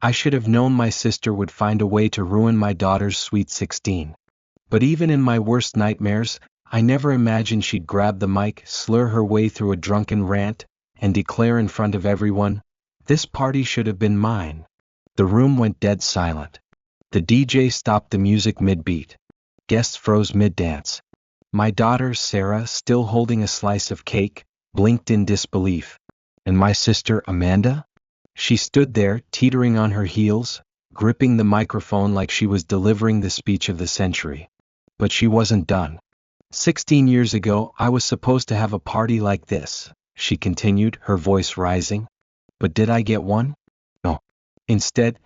I should have known my sister would find a way to ruin my daughter's sweet 16. But even in my worst nightmares, I never imagined she'd grab the mic, slur her way through a drunken rant, and declare in front of everyone, "This party should have been mine." The room went dead silent. The DJ stopped the music mid-beat. Guests froze mid-dance. My daughter, Sarah, still holding a slice of cake, blinked in disbelief. And my sister, Amanda? She stood there, teetering on her heels, gripping the microphone like she was delivering the speech of the century. But she wasn't done. 16 years ago, I was supposed to have a party like this, she continued, her voice rising. But did I get one? No. Instead,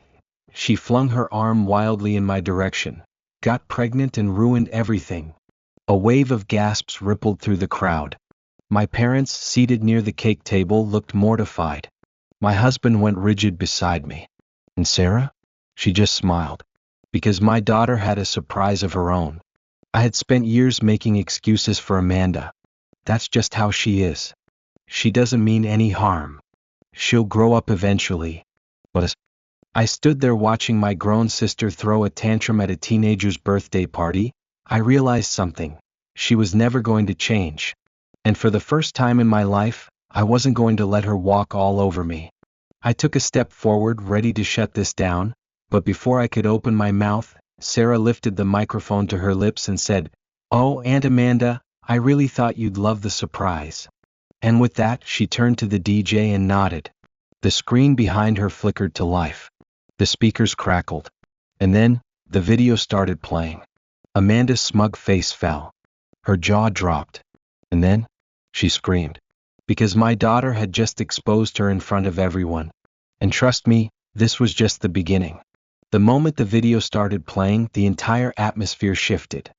she flung her arm wildly in my direction, got pregnant and ruined everything. A wave of gasps rippled through the crowd. My parents, seated near the cake table, looked mortified. My husband went rigid beside me. And Sarah? She just smiled. Because my daughter had a surprise of her own. I had spent years making excuses for Amanda. That's just how she is. She doesn't mean any harm. She'll grow up eventually. But as I stood there watching my grown sister throw a tantrum at a teenager's birthday party, I realized something. She was never going to change. And for the first time in my life, I wasn't going to let her walk all over me. I took a step forward, ready to shut this down, but before I could open my mouth, Sarah lifted the microphone to her lips and said, "Oh, Aunt Amanda, I really thought you'd love the surprise." And with that, she turned to the DJ and nodded. The screen behind her flickered to life. The speakers crackled. And then, the video started playing. Amanda's smug face fell. Her jaw dropped. And then, she screamed. Because my daughter had just exposed her in front of everyone. And trust me, this was just the beginning. The moment the video started playing, the entire atmosphere shifted.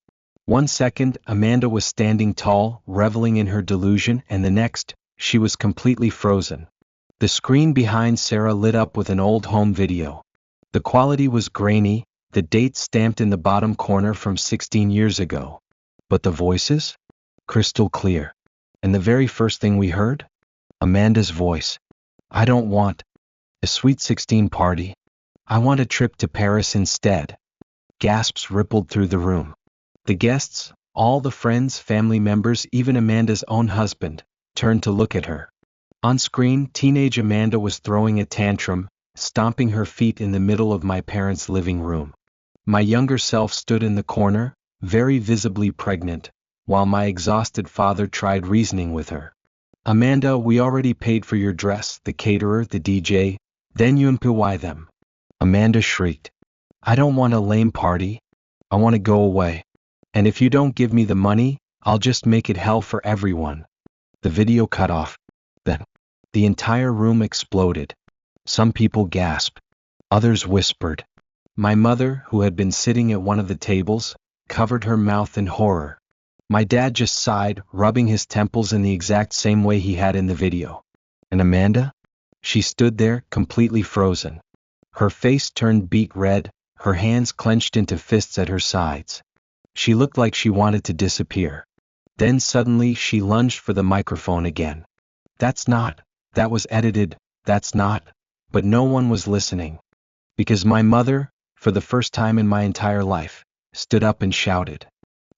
1 second, Amanda was standing tall, reveling in her delusion, and the next, she was completely frozen. The screen behind Sarah lit up with an old home video. The quality was grainy, the date stamped in the bottom corner from 16 years ago. But the voices? Crystal clear. And the very first thing we heard? Amanda's voice. "I don't want a sweet 16 party. I want a trip to Paris instead." Gasps rippled through the room. The guests, all the friends, family members, even Amanda's own husband, turned to look at her. On screen, teenage Amanda was throwing a tantrum, stomping her feet in the middle of my parents' living room. My younger self stood in the corner, very visibly pregnant, while my exhausted father tried reasoning with her. "Amanda, we already paid for your dress, the caterer, the DJ, then you imply them." Amanda shrieked. "I don't want a lame party. I want to go away. And if you don't give me the money, I'll just make it hell for everyone." The video cut off. Then, the entire room exploded. Some people gasped. Others whispered. My mother, who had been sitting at one of the tables, covered her mouth in horror. My dad just sighed, rubbing his temples in the exact same way he had in the video. And Amanda? She stood there, completely frozen. Her face turned beet red, her hands clenched into fists at her sides. She looked like she wanted to disappear. Then suddenly she lunged for the microphone again. That was edited, that's not. But no one was listening. Because my mother, for the first time in my entire life, stood up and shouted,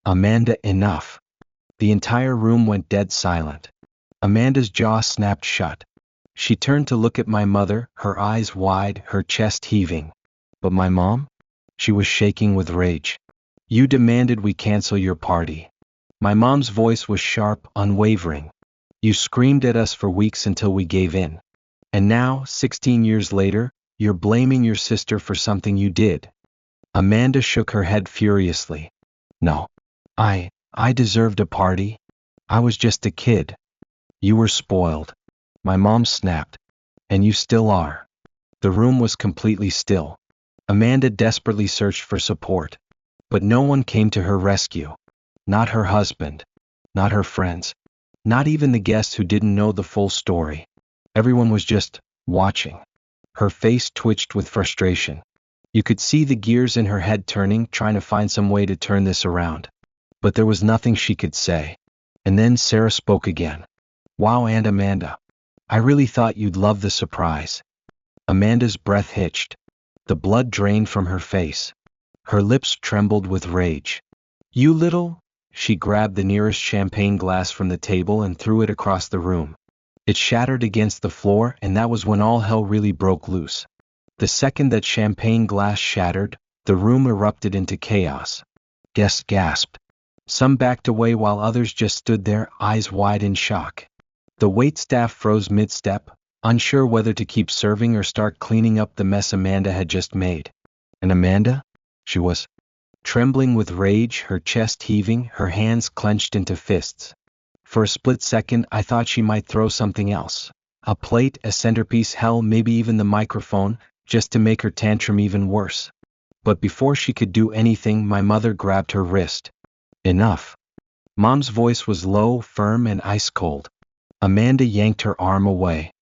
"Amanda, enough." The entire room went dead silent. Amanda's jaw snapped shut. She turned to look at my mother, her eyes wide, her chest heaving. But my mom? She was shaking with rage. "You demanded we cancel your party." My mom's voice was sharp, unwavering. "You screamed at us for weeks until we gave in. And now, 16 years later, you're blaming your sister for something you did." Amanda shook her head furiously. "No. I deserved a party. I was just a kid. You were spoiled." My mom snapped. "And you still are." The room was completely still. Amanda desperately searched for support. But no one came to her rescue. Not her husband. Not her friends. Not even the guests who didn't know the full story. Everyone was just watching. Her face twitched with frustration. You could see the gears in her head turning, trying to find some way to turn this around. But there was nothing she could say. And then Sarah spoke again. "Wow, Aunt Amanda. I really thought you'd love the surprise." Amanda's breath hitched. The blood drained from her face. Her lips trembled with rage. You little... She grabbed the nearest champagne glass from the table and threw it across the room. It shattered against the floor, and that was when all hell really broke loose. The second that champagne glass shattered, the room erupted into chaos. Guests gasped. Some backed away while others just stood there, eyes wide in shock. The waitstaff froze mid-step, unsure whether to keep serving or start cleaning up the mess Amanda had just made. And Amanda? She was trembling with rage, her chest heaving, her hands clenched into fists. For a split second, I thought she might throw something else. A plate, a centerpiece, hell, maybe even the microphone, just to make her tantrum even worse. But before she could do anything, my mother grabbed her wrist. Enough. Mom's voice was low, firm, and ice cold. Amanda yanked her arm away.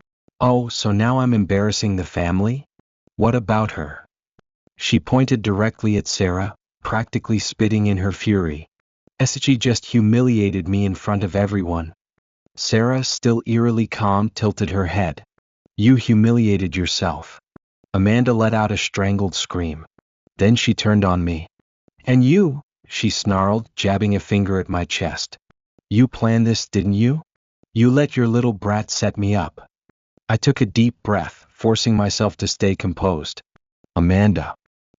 Oh, so now I'm embarrassing the family? What about her? She pointed directly at Sarah, practically spitting in her fury. She just humiliated me in front of everyone. Sarah, still eerily calm, tilted her head. You humiliated yourself. Amanda let out a strangled scream. Then she turned on me. And you, she snarled, jabbing a finger at my chest. You planned this, didn't you? You let your little brat set me up. I took a deep breath, forcing myself to stay composed. Amanda,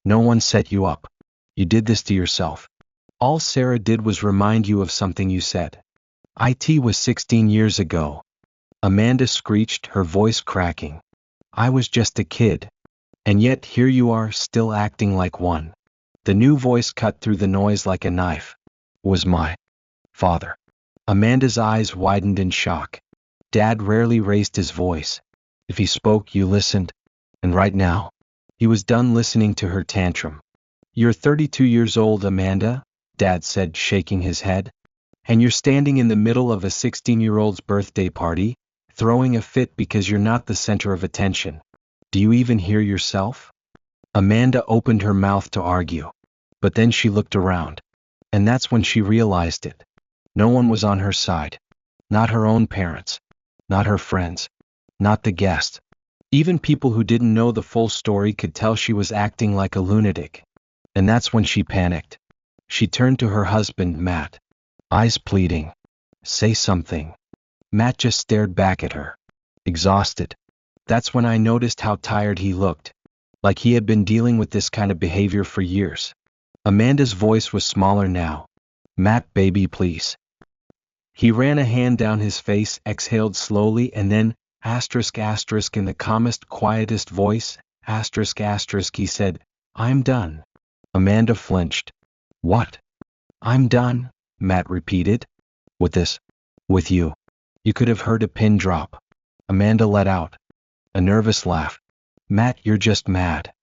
no one set you up. You did this to yourself. All Sarah did was remind you of something you said. IT was 16 years ago. Amanda screeched, her voice cracking. I was just a kid. And yet here you are, still acting like one. The new voice cut through the noise like a knife. Was my father. Amanda's eyes widened in shock. Dad rarely raised his voice. If he spoke, you listened. And right now, he was done listening to her tantrum. You're 32 years old, Amanda, Dad said, shaking his head. And you're standing in the middle of a 16-year-old's birthday party, throwing a fit because you're not the center of attention. Do you even hear yourself? Amanda opened her mouth to argue. But then she looked around. And that's when she realized it. No one was on her side. Not her own parents. Not her friends. Not the guests. Even people who didn't know the full story could tell she was acting like a lunatic. And that's when she panicked. She turned to her husband, Matt. Eyes pleading. Say something. Matt just stared back at her. Exhausted. That's when I noticed how tired he looked. Like he had been dealing with this kind of behavior for years. Amanda's voice was smaller now. Matt, baby, please. He ran a hand down his face, exhaled slowly, and then, asterisk asterisk in the calmest, quietest voice, asterisk asterisk, he said, I'm done. Amanda flinched. What? I'm done, Matt repeated. With this. With you. You could have heard a pin drop. Amanda let out a nervous laugh. Matt, you're just mad.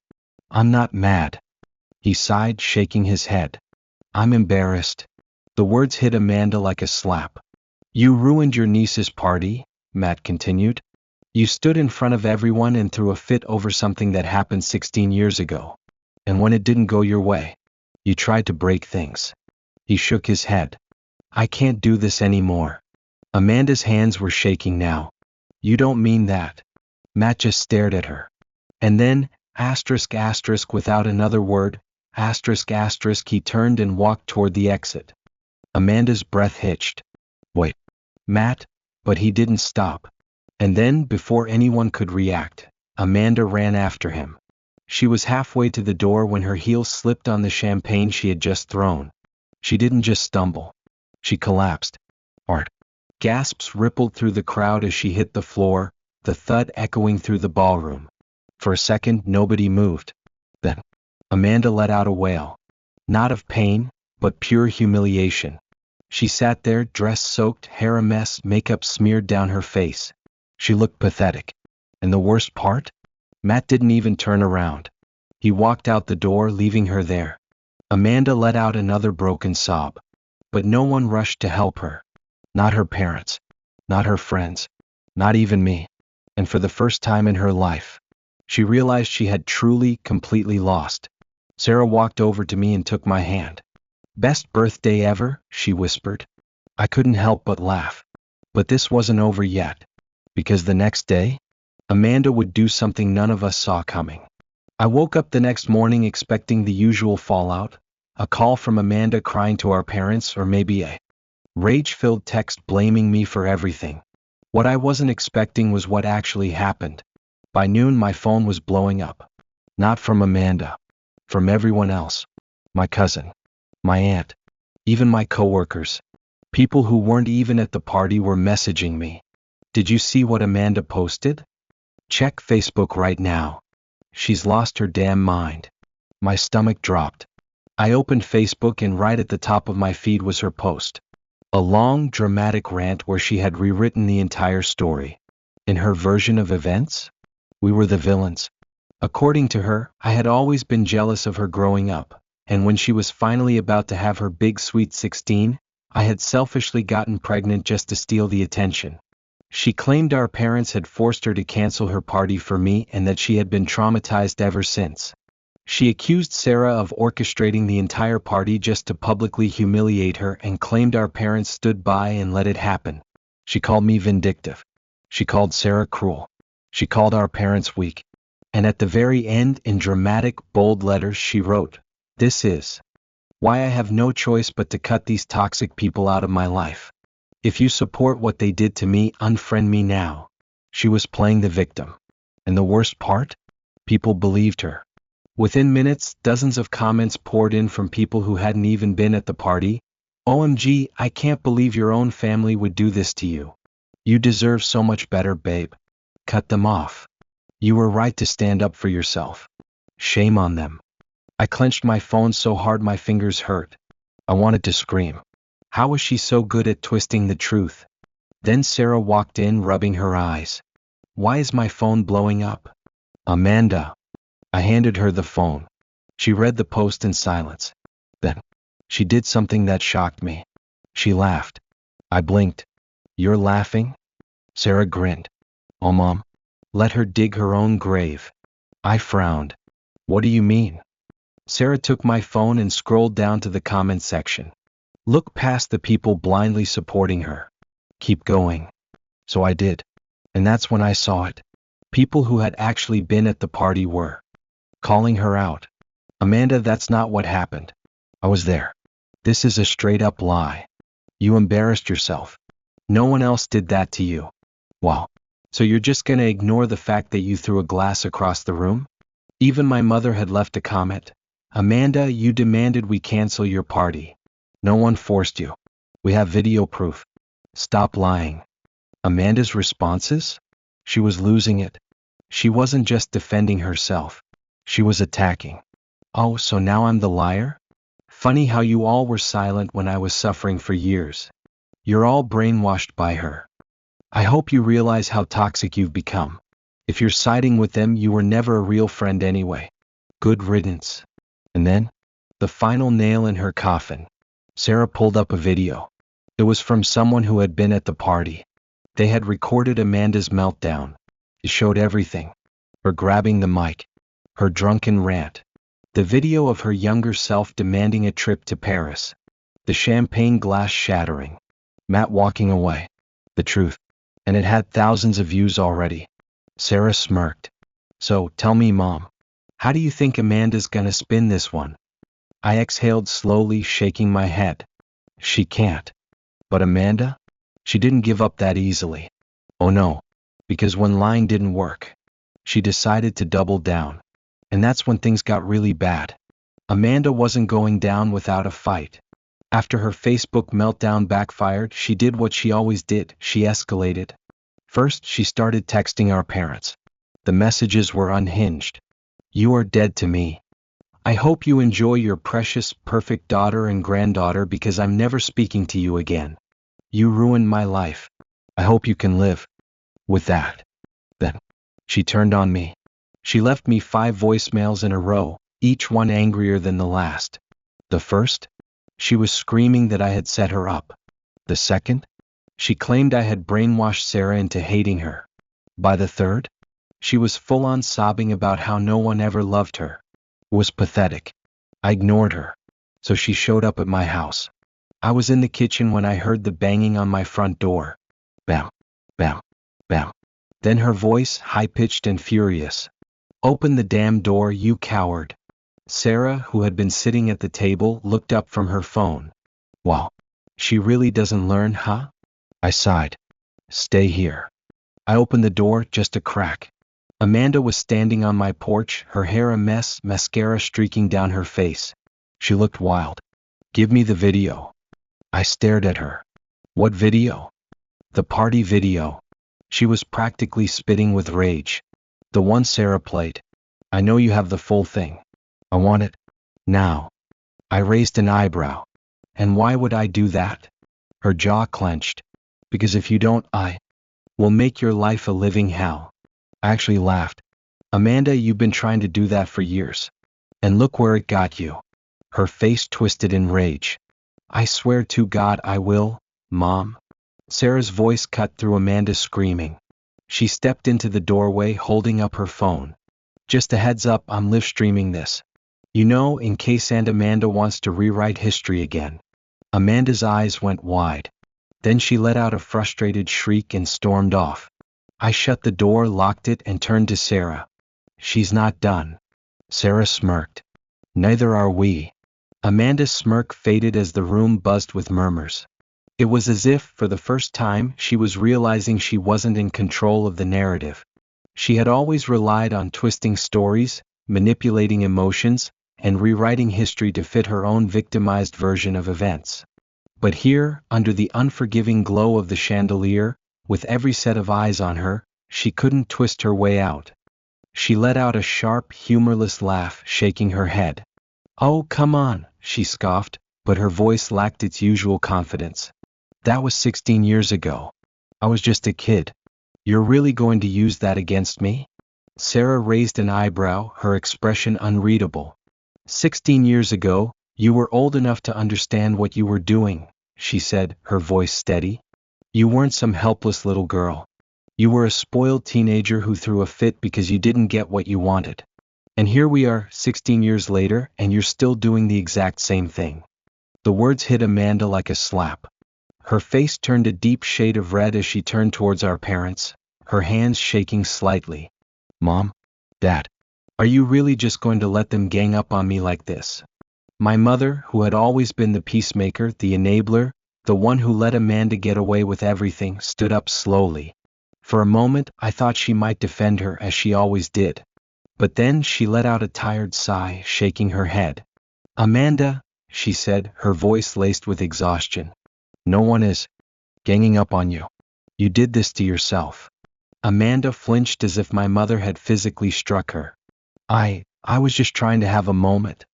I'm not mad. He sighed, shaking his head. I'm embarrassed. The words hit Amanda like a slap. You ruined your niece's party, Matt continued. You stood in front of everyone and threw a fit over something that happened 16 years ago. And when it didn't go your way, you tried to break things. He shook his head. I can't do this anymore. Amanda's hands were shaking now. You don't mean that. Matt just stared at her. And then, asterisk asterisk without another word, asterisk asterisk, he turned and walked toward the exit. Amanda's breath hitched. Wait. Matt, but he didn't stop. And then, before anyone could react, Amanda ran after him. She was halfway to the door when her heels slipped on the champagne she had just thrown. She didn't just stumble. She collapsed. Art. Gasps rippled through the crowd as she hit the floor, the thud echoing through the ballroom. For a second, nobody moved. Then, Amanda let out a wail. Not of pain, but pure humiliation. She sat there, dress soaked, hair a mess, makeup smeared down her face. She looked pathetic. And the worst part? Matt didn't even turn around. He walked out the door, leaving her there. Amanda let out another broken sob. But no one rushed to help her. Not her parents. Not her friends. Not even me. And for the first time in her life, she realized she had truly, completely lost. Sarah walked over to me and took my hand. Best birthday ever, she whispered. I couldn't help but laugh. But this wasn't over yet. Because the next day, Amanda would do something none of us saw coming. I woke up the next morning expecting the usual fallout, a call from Amanda crying to our parents, or maybe a rage-filled text blaming me for everything. What I wasn't expecting was what actually happened. By noon my phone was blowing up. Not from Amanda. From everyone else. My cousin. My aunt. Even my coworkers. People who weren't even at the party were messaging me. Did you see what Amanda posted? Check Facebook right now. She's lost her damn mind. My stomach dropped. I opened Facebook and right at the top of my feed was her post. A long, dramatic rant where she had rewritten the entire story. In her version of events, we were the villains. According to her, I had always been jealous of her growing up, and when she was finally about to have her big sweet 16, I had selfishly gotten pregnant just to steal the attention. She claimed our parents had forced her to cancel her party for me and that she had been traumatized ever since. She accused Sarah of orchestrating the entire party just to publicly humiliate her and claimed our parents stood by and let it happen. She called me vindictive. She called Sarah cruel. She called our parents weak. And at the very end, in dramatic, bold letters, she wrote, "This is why I have no choice but to cut these toxic people out of my life. If you support what they did to me, unfriend me now." She was playing the victim. And the worst part? People believed her. Within minutes, dozens of comments poured in from people who hadn't even been at the party. "OMG, I can't believe your own family would do this to you. You deserve so much better, babe. Cut them off. You were right to stand up for yourself. Shame on them." I clenched my phone so hard my fingers hurt. I wanted to scream. How was she so good at twisting the truth? Then Sarah walked in, rubbing her eyes. "Why is my phone blowing up?" "Amanda." I handed her the phone. She read the post in silence. Then, she did something that shocked me. She laughed. I blinked. "You're laughing?" Sarah grinned. "Oh, Mom. Let her dig her own grave." I frowned. "What do you mean?" Sarah took my phone and scrolled down to the comment section. Look past the people blindly supporting her. Keep going. So I did. And that's when I saw it. People who had actually been at the party were calling her out. "Amanda, that's not what happened. I was there. This is a straight up lie. You embarrassed yourself. No one else did that to you." Wow. So you're just gonna ignore the fact that you threw a glass across the room? Even my mother had left a comment. "Amanda, you demanded we cancel your party. No one forced you. We have video proof. Stop lying." Amanda's responses? She was losing it. She wasn't just defending herself. She was attacking. "Oh, so now I'm the liar? Funny how you all were silent when I was suffering for years. You're all brainwashed by her. I hope you realize how toxic you've become. If you're siding with them, you were never a real friend anyway. Good riddance." And then, the final nail in her coffin. Sarah pulled up a video. It was from someone who had been at the party. They had recorded Amanda's meltdown. It showed everything. Her grabbing the mic. Her drunken rant. The video of her younger self demanding a trip to Paris. The champagne glass shattering. Matt walking away. The truth. And it had thousands of views already. Sarah smirked. "So, tell me, Mom. How do you think Amanda's gonna spin this one?" I exhaled slowly, shaking my head. She can't. But Amanda? She didn't give up that easily. Oh no. Because when lying didn't work, she decided to double down. And that's when things got really bad. Amanda wasn't going down without a fight. After her Facebook meltdown backfired, she did what she always did. She escalated. First, she started texting our parents. The messages were unhinged. "You are dead to me. I hope you enjoy your precious, perfect daughter and granddaughter because I'm never speaking to you again. You ruined my life. I hope you can live with that." Then, she turned on me. She left me 5 voicemails in a row, each one angrier than the last. The first? She was screaming that I had set her up. The second? She claimed I had brainwashed Sarah into hating her. By the third? She was full-on sobbing about how no one ever loved her. It was pathetic. I ignored her. So she showed up at my house. I was in the kitchen when I heard the banging on my front door. Bam, bam, bam. Then her voice, high-pitched and furious. Open the damn door, you coward. Sarah, who had been sitting at the table, looked up from her phone. Wow. She really doesn't learn, huh? I sighed. Stay here. I opened the door, just a crack. Amanda was standing on my porch, her hair a mess, mascara streaking down her face. She looked wild. Give me the video. I stared at her. What video? The party video. She was practically spitting with rage. The one Sarah played. I know you have the full thing. I want it. Now. I raised an eyebrow. And why would I do that? Her jaw clenched. Because if you don't, I will make your life a living hell. I actually laughed. Amanda, you've been trying to do that for years. And look where it got you. Her face twisted in rage. I swear to God I will, Mom. Sarah's voice cut through Amanda's screaming. She stepped into the doorway holding up her phone. Just a heads up, I'm live streaming this. You know, in case Aunt Amanda wants to rewrite history again. Amanda's eyes went wide. Then she let out a frustrated shriek and stormed off. I shut the door, locked it, and turned to Sarah. She's not done. Sarah smirked. Neither are we. Amanda's smirk faded as the room buzzed with murmurs. It was as if, for the first time, she was realizing she wasn't in control of the narrative. She had always relied on twisting stories, manipulating emotions, and rewriting history to fit her own victimized version of events. But here, under the unforgiving glow of the chandelier, with every set of eyes on her, she couldn't twist her way out. She let out a sharp, humorless laugh, shaking her head. Oh, come on, she scoffed, but her voice lacked its usual confidence. That was 16 years ago. I was just a kid. You're really going to use that against me? Sarah raised an eyebrow, her expression unreadable. 16 years ago, you were old enough to understand what you were doing, she said, her voice steady. You weren't some helpless little girl. You were a spoiled teenager who threw a fit because you didn't get what you wanted. And here we are, 16 years later, and you're still doing the exact same thing. The words hit Amanda like a slap. Her face turned a deep shade of red as she turned towards our parents, her hands shaking slightly. Mom? Dad? Are you really just going to let them gang up on me like this? My mother, who had always been the peacemaker, the enabler, the one who let Amanda get away with everything, stood up slowly. For a moment, I thought she might defend her as she always did. But then she let out a tired sigh, shaking her head. Amanda, she said, her voice laced with exhaustion. No one is ganging up on you. You did this to yourself. Amanda flinched as if my mother had physically struck her. I was just trying to have a moment.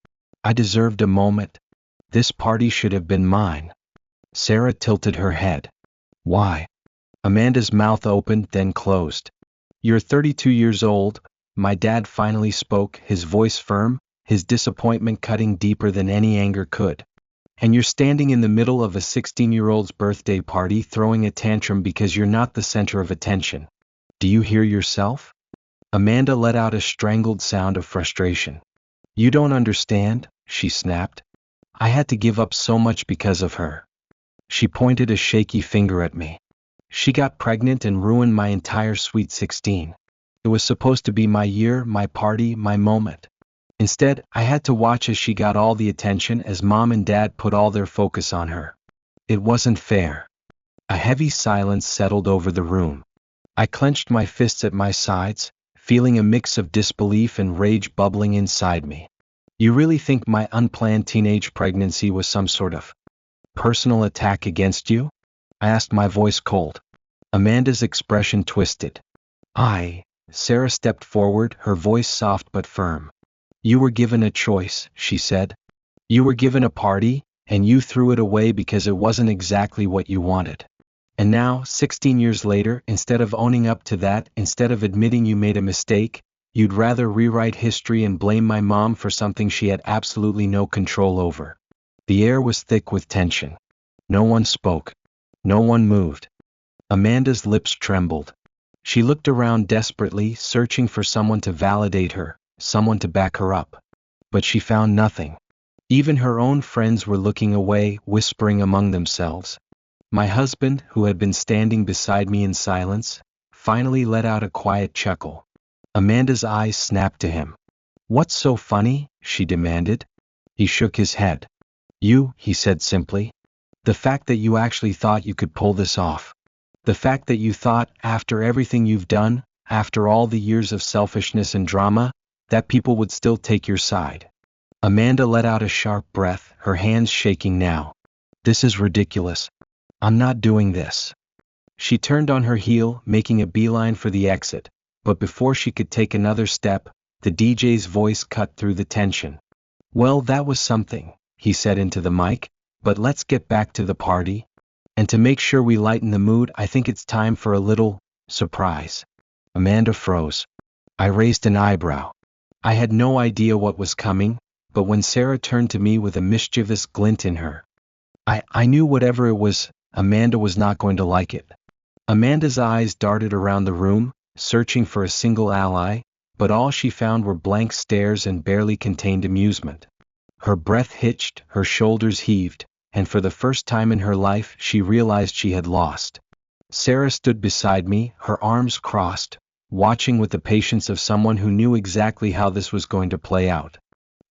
I deserved a moment. This party should have been mine. Sarah tilted her head. Why? Amanda's mouth opened, then closed. You're 32 years old, my dad finally spoke, his voice firm, his disappointment cutting deeper than any anger could. And you're standing in the middle of a 16-year-old's birthday party throwing a tantrum because you're not the center of attention. Do you hear yourself? Amanda let out a strangled sound of frustration. You don't understand, she snapped. I had to give up so much because of her. She pointed a shaky finger at me. She got pregnant and ruined my entire Sweet 16. It was supposed to be my year, my party, my moment. Instead, I had to watch as she got all the attention as Mom and Dad put all their focus on her. It wasn't fair. A heavy silence settled over the room. I clenched my fists at my sides, feeling a mix of disbelief and rage bubbling inside me. You really think my unplanned teenage pregnancy was some sort of personal attack against you? I asked, my voice cold. Amanda's expression twisted. Sarah stepped forward, her voice soft but firm. You were given a choice, she said. You were given a party, and you threw it away because it wasn't exactly what you wanted. And now, 16 years later, instead of owning up to that, instead of admitting you made a mistake, you'd rather rewrite history and blame my mom for something she had absolutely no control over. The air was thick with tension. No one spoke. No one moved. Amanda's lips trembled. She looked around desperately, searching for someone to validate her, someone to back her up. But she found nothing. Even her own friends were looking away, whispering among themselves. My husband, who had been standing beside me in silence, finally let out a quiet chuckle. Amanda's eyes snapped to him. What's so funny? She demanded. He shook his head. You, he said simply. The fact that you actually thought you could pull this off. The fact that you thought, after everything you've done, after all the years of selfishness and drama, that people would still take your side. Amanda let out a sharp breath, her hands shaking now. This is ridiculous. I'm not doing this. She turned on her heel, making a beeline for the exit, but before she could take another step, the DJ's voice cut through the tension. Well, that was something, he said into the mic, but let's get back to the party. And to make sure we lighten the mood, I think it's time for a little surprise. Amanda froze. I raised an eyebrow. I had no idea what was coming, but when Sarah turned to me with a mischievous glint in her, I knew whatever it was, Amanda was not going to like it. Amanda's eyes darted around the room, searching for a single ally, but all she found were blank stares and barely contained amusement. Her breath hitched, her shoulders heaved, and for the first time in her life she realized she had lost. Sarah stood beside me, her arms crossed, watching with the patience of someone who knew exactly how this was going to play out.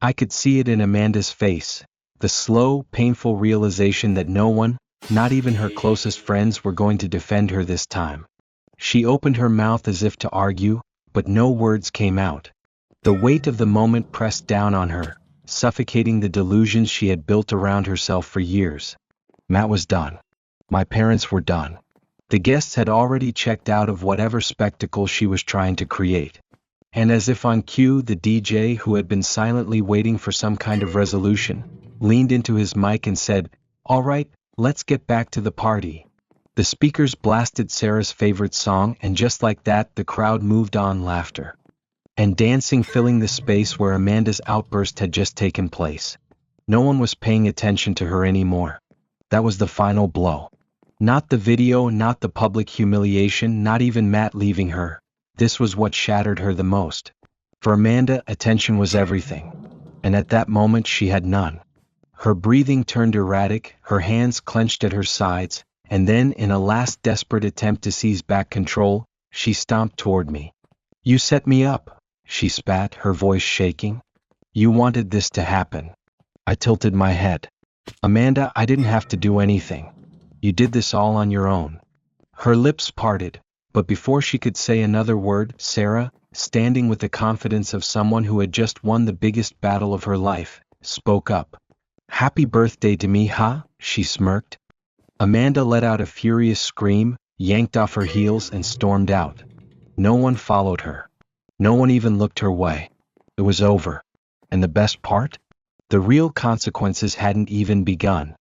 I could see it in Amanda's face, the slow, painful realization that no one, not even her closest friends, were going to defend her this time. She opened her mouth as if to argue, but no words came out. The weight of the moment pressed down on her, suffocating the delusions she had built around herself for years. Matt was done. My parents were done. The guests had already checked out of whatever spectacle she was trying to create. And as if on cue, the DJ, who had been silently waiting for some kind of resolution, leaned into his mic and said, "All right, let's get back to the party." The speakers blasted Sarah's favorite song, and just like that, the crowd moved on, laughter and dancing filling the space where Amanda's outburst had just taken place. No one was paying attention to her anymore. That was the final blow. Not the video, not the public humiliation, not even Matt leaving her. This was what shattered her the most. For Amanda, attention was everything. And at that moment she had none. Her breathing turned erratic, her hands clenched at her sides, and then, in a last desperate attempt to seize back control, she stomped toward me. "You set me up," she spat, her voice shaking. "You wanted this to happen." I tilted my head. "Amanda, I didn't have to do anything. You did this all on your own." Her lips parted, but before she could say another word, Sarah, standing with the confidence of someone who had just won the biggest battle of her life, spoke up. "Happy birthday to me, huh?" she smirked. Amanda let out a furious scream, yanked off her heels, and stormed out. No one followed her. No one even looked her way. It was over. And the best part? The real consequences hadn't even begun.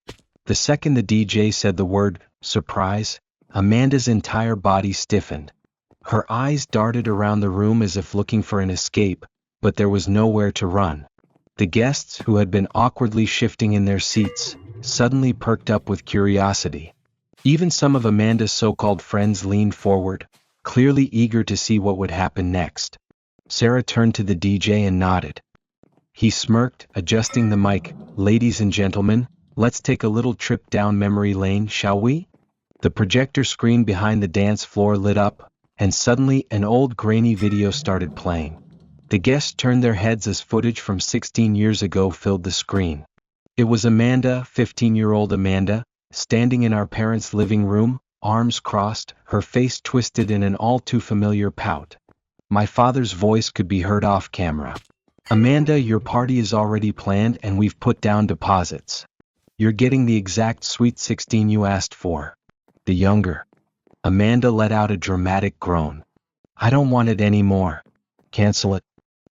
The second the DJ said the word, surprise, Amanda's entire body stiffened. Her eyes darted around the room as if looking for an escape, but there was nowhere to run. The guests, who had been awkwardly shifting in their seats, suddenly perked up with curiosity. Even some of Amanda's so-called friends leaned forward, clearly eager to see what would happen next. Sarah turned to the DJ and nodded. He smirked, adjusting the mic. "Ladies and gentlemen, let's take a little trip down memory lane, shall we?" The projector screen behind the dance floor lit up, and suddenly an old grainy video started playing. The guests turned their heads as footage from 16 years ago filled the screen. It was Amanda, 15-year-old Amanda, standing in our parents' living room, arms crossed, her face twisted in an all-too-familiar pout. My father's voice could be heard off camera. "Amanda, your party is already planned and we've put down deposits. You're getting the exact sweet 16 you asked for." The younger Amanda let out a dramatic groan. "I don't want it anymore. Cancel it.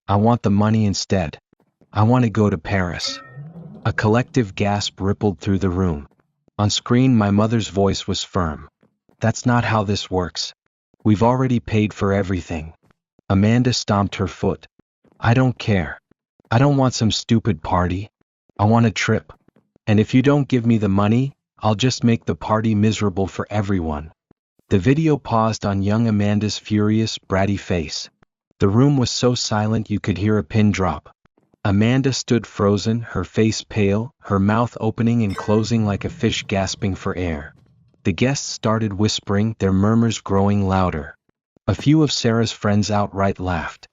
I want the money instead. I want to go to Paris." A collective gasp rippled through the room. On screen, my mother's voice was firm. "That's not how this works. We've already paid for everything." Amanda stomped her foot. "I don't care. I don't want some stupid party. I want a trip. And if you don't give me the money, I'll just make the party miserable for everyone." The video paused on young Amanda's furious, bratty face. The room was so silent you could hear a pin drop. Amanda stood frozen, her face pale, her mouth opening and closing like a fish gasping for air. The guests started whispering, their murmurs growing louder. A few of Sarah's friends outright laughed.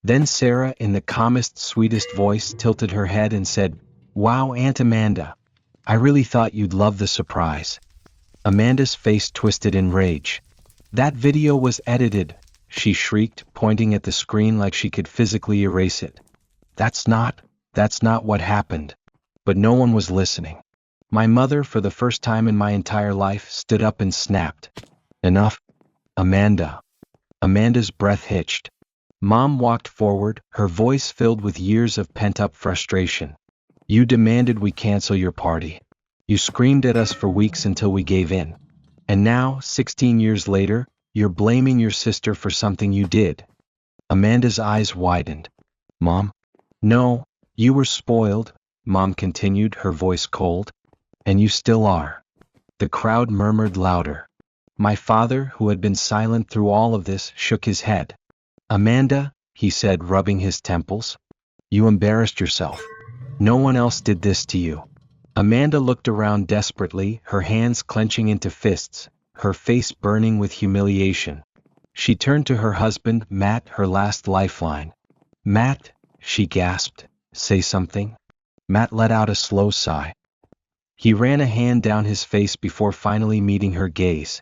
Then Sarah, in the calmest, sweetest voice, tilted her head and said, "Wow, Aunt Amanda. I really thought you'd love the surprise." Amanda's face twisted in rage. "That video was edited," she shrieked, pointing at the screen like she could physically erase it. That's not what happened." But no one was listening. My mother, for the first time in my entire life, stood up and snapped. "Enough, Amanda." Amanda's breath hitched. Mom walked forward, her voice filled with years of pent-up frustration. "You demanded we cancel your party. You screamed at us for weeks until we gave in. And now, 16 years later, you're blaming your sister for something you did." Amanda's eyes widened. "Mom?" "No, you were spoiled," Mom continued, her voice cold. "And you still are." The crowd murmured louder. My father, who had been silent through all of this, shook his head. "Amanda," he said, rubbing his temples, "you embarrassed yourself. No one else did this to you." Amanda looked around desperately, her hands clenching into fists, her face burning with humiliation. She turned to her husband, Matt, her last lifeline. "Matt," she gasped, "say something." Matt let out a slow sigh. He ran a hand down his face before finally meeting her gaze.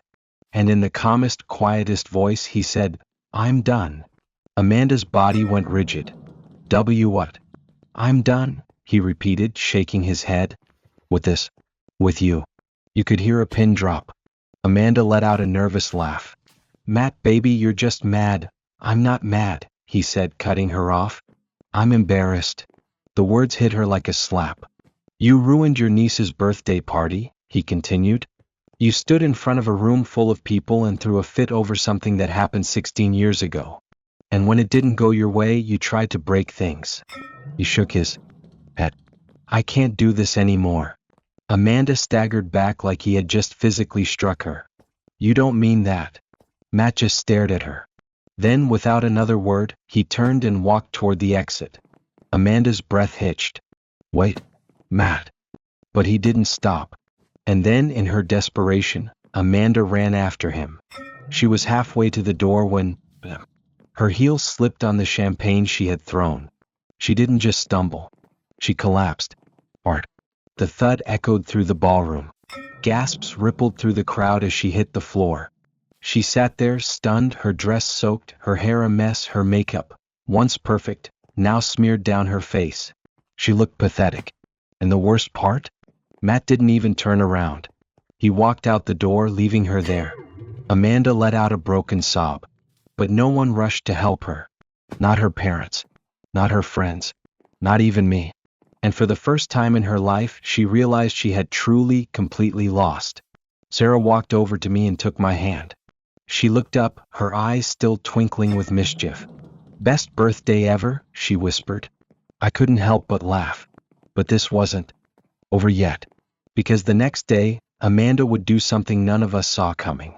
And in the calmest, quietest voice he said, "I'm done." Amanda's body went rigid. What? "I'm done," he repeated, shaking his head. "With this? With you?" You could hear a pin drop. Amanda let out a nervous laugh. "Matt, baby, you're just mad." "I'm not mad," he said, cutting her off. "I'm embarrassed." The words hit her like a slap. "You ruined your niece's birthday party," he continued. "You stood in front of a room full of people and threw a fit over something that happened 16 years ago. And when it didn't go your way, you tried to break things." He shook his head. "I can't do this anymore." Amanda staggered back like he had just physically struck her. "You don't mean that." Matt just stared at her. Then, without another word, he turned and walked toward the exit. Amanda's breath hitched. "Wait, Matt." But he didn't stop. And then, in her desperation, Amanda ran after him. She was halfway to the door when her heels slipped on the champagne she had thrown. She didn't just stumble. She collapsed. Art. The thud echoed through the ballroom. Gasps rippled through the crowd as she hit the floor. She sat there, stunned, her dress soaked, her hair a mess, her makeup, once perfect, now smeared down her face. She looked pathetic. And the worst part? Matt didn't even turn around. He walked out the door, leaving her there. Amanda let out a broken sob. But no one rushed to help her. Not her parents. Not her friends. Not even me. And for the first time in her life, she realized she had truly, completely lost. Sarah walked over to me and took my hand. She looked up, her eyes still twinkling with mischief. "Best birthday ever," she whispered. I couldn't help but laugh. But this wasn't over yet. Because the next day, Amanda would do something none of us saw coming.